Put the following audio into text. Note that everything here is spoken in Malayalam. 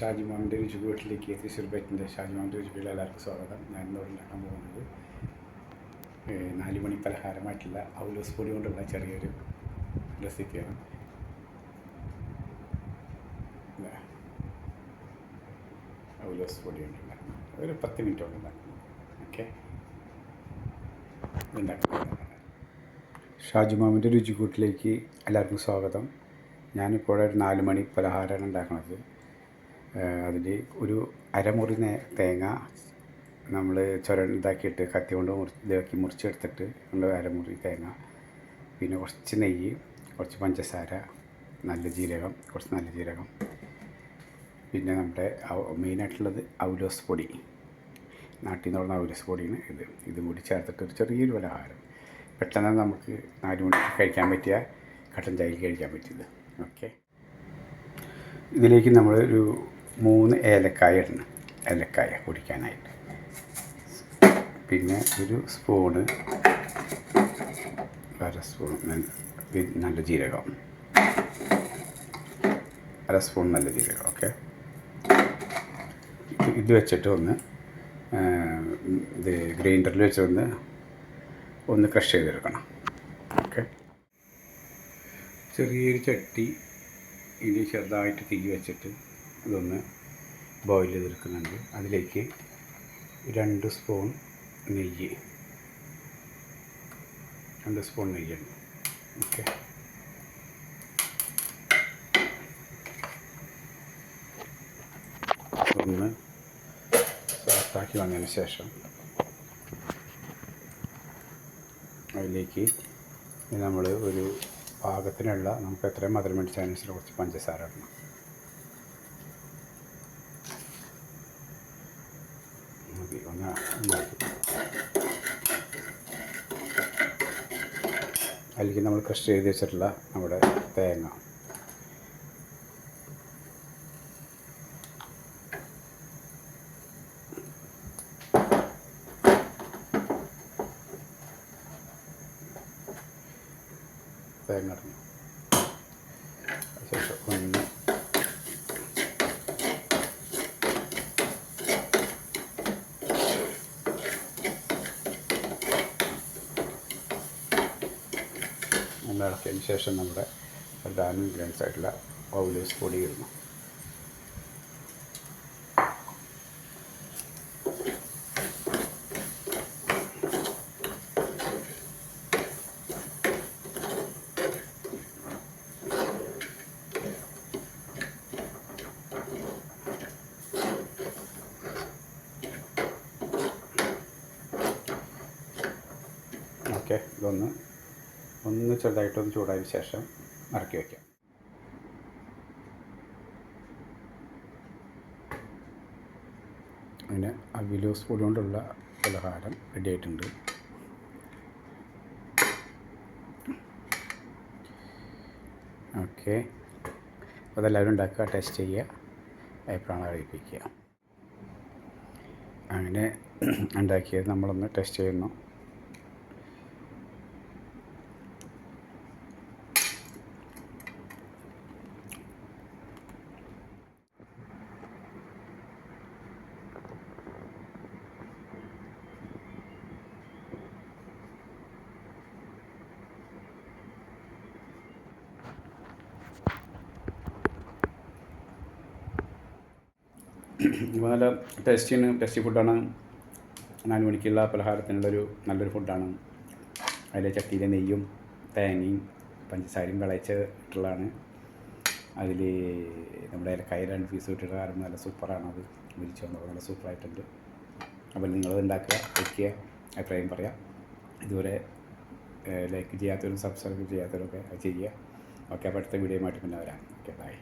ഷാജിമോൻ്റെ രുചി വീട്ടിലേക്ക് തൃശ്ശൂർ ബെറ്റിൻ്റെ ഷാജിമോൻ്റെ രുചി വീട്ടിൽ എല്ലാവർക്കും സ്വാഗതം. ഞാൻ ഇന്നോട് ഉണ്ടാക്കാൻ പോകുന്നത് 4 മണി പലഹാരമായിട്ടുള്ള ഔലോസ് പൊടി കൊണ്ടുള്ള ചെറിയൊരു റെസിപ്പിയാണ്. ഔലോസ് പൊടി കൊണ്ടുണ്ടാക്കുന്നത് ഒരു 10 മിനിറ്റ് കൊണ്ട് ഉണ്ടാക്കുന്നത്. ഓക്കെ, ഉണ്ടാക്കുന്നത് ഷാജിമാമിൻ്റെ രുചിക്കൂട്ടിലേക്ക് എല്ലാവർക്കും സ്വാഗതം. ഞാനിപ്പോൾ ഒരു 4 മണി പലഹാരമാണ് ഉണ്ടാക്കുന്നത്. അതിൽ ഒരു അരമുറി തേങ്ങ നമ്മൾ ഇതാക്കിയിട്ട് കത്തി കൊണ്ട് ഇതാക്കി മുറിച്ചെടുത്തിട്ട് നമ്മൾ അരമുറി തേങ്ങ, പിന്നെ കുറച്ച് നെയ്യ്, കുറച്ച് പഞ്ചസാര, നല്ല ജീരകം, കുറച്ച് നല്ല ജീരകം, പിന്നെ നമ്മുടെ മെയിനായിട്ടുള്ളത് ഔലോസ് പൊടി, നാട്ടിൽ നിന്ന് പറഞ്ഞ ഔലോസ് പൊടിയാണ് ഇതും കൂടി ചേർത്തിട്ട് ഒരു ചെറിയൊരു പലഹാരം. പെട്ടെന്ന് നമുക്ക് 4 മണിക്ക് കഴിക്കാൻ പറ്റിയ കട്ടൻ ചായയിൽ കഴിക്കാൻ പറ്റിയത്. ഓക്കെ, ഇതിലേക്ക് നമ്മൾ ഒരു 3 ഏലക്കായ ഇടണം, ഏലക്കായ പൊടിക്കാനായിട്ട്. പിന്നെ ഒരു സ്പൂണ്, അര സ്പൂൺ നല്ല ജീരകം, അര സ്പൂൺ നല്ല ജീരകം. ഓക്കെ, ഇത് വെച്ചിട്ട് ഇത് ഗ്രൈൻഡറിൽ വെച്ച് ഒന്ന് ക്രഷ് ചെയ്തെടുക്കണം. ഓക്കെ, ചെറിയൊരു ചട്ടി ഇനി ചെറുതായിട്ട് തീ വെച്ചിട്ട് ഇതൊന്ന് ബോയിൽ ചെയ്തെടുക്കുന്നുണ്ട്. അതിലേക്ക് 2 സ്പൂൺ നെയ്യ്, 2 സ്പൂൺ നെയ്യാണ്. ഓക്കെ, ഒന്ന് സോഫ്റ്റാക്കി വന്നതിന് ശേഷം അതിലേക്ക് നമ്മൾ ഒരു പാകത്തിനുള്ള നമുക്ക് എത്രയും മധുരം മേടിച്ച അതിനനുസരിച്ച് കുറച്ച് പഞ്ചസാര ഇടണം. മതി, ഒന്ന് ഉണ്ടാക്കി. അതിലേക്ക് നമ്മൾ ക്രഷ് ചെയ്ത് വെച്ചിട്ടുള്ള നമ്മുടെ തേങ്ങ, ഇടണം. ശേഷം ഒന്ന് ഇളക്കിയതിന് ശേഷം നമ്മുടെ പ്രധാന ഇൻഗ്രീഡിയൻസ് ആയിട്ടുള്ള ഔലോസ് പൊടി ഇടണം. ഓക്കെ, ഇതൊന്ന് ചെറുതായിട്ടൊന്ന് ചൂടായതിന് ശേഷം ഇറക്കി വയ്ക്കാം. അങ്ങനെ ഔലോസ് പൊടി കൊണ്ടുള്ള പലഹാരം റെഡി ആയിട്ടുണ്ട്. ഓക്കെ, അതെല്ലാവരും ഉണ്ടാക്കുക, ടേസ്റ്റ് ചെയ്യുക, അഭിപ്രായം അറിയിപ്പിക്കുക. അങ്ങനെ ഉണ്ടാക്കിയത് നമ്മളൊന്ന് ടേസ്റ്റ് ചെയ്യുന്നു. നല്ല ടേസ്റ്റി ഫുഡാണ്. 4 മണിക്കുള്ള പലഹാരത്തിനുള്ളൊരു നല്ലൊരു ഫുഡാണ്. അതിലെ ചട്ടിയിലെ നെയ്യും തേങ്ങയും പഞ്ചസാരയും വിളയിച്ചിട്ടുള്ളതാണ്. അതിൽ നമ്മുടെ ഏലക്കായ 2 പീസ് ഇട്ടിട്ട് കാരണം നല്ല സൂപ്പറാണ്. അത് വിരിച്ചു വന്നത് നല്ല സൂപ്പറായിട്ടുണ്ട്. അപ്പോൾ നിങ്ങളത് ഉണ്ടാക്കുക, വയ്ക്കുക, അഭിപ്രായം പറയാം. ഇതുവരെ ലൈക്ക് ചെയ്യാത്തവരും സബ്സ്ക്രൈബ് ചെയ്യാത്തവരൊക്കെ ചെയ്യുക. ഓക്കെ, അപ്പോൾ അടുത്ത വീഡിയോയുമായിട്ട് പിന്നെ വരാം. Okay, by.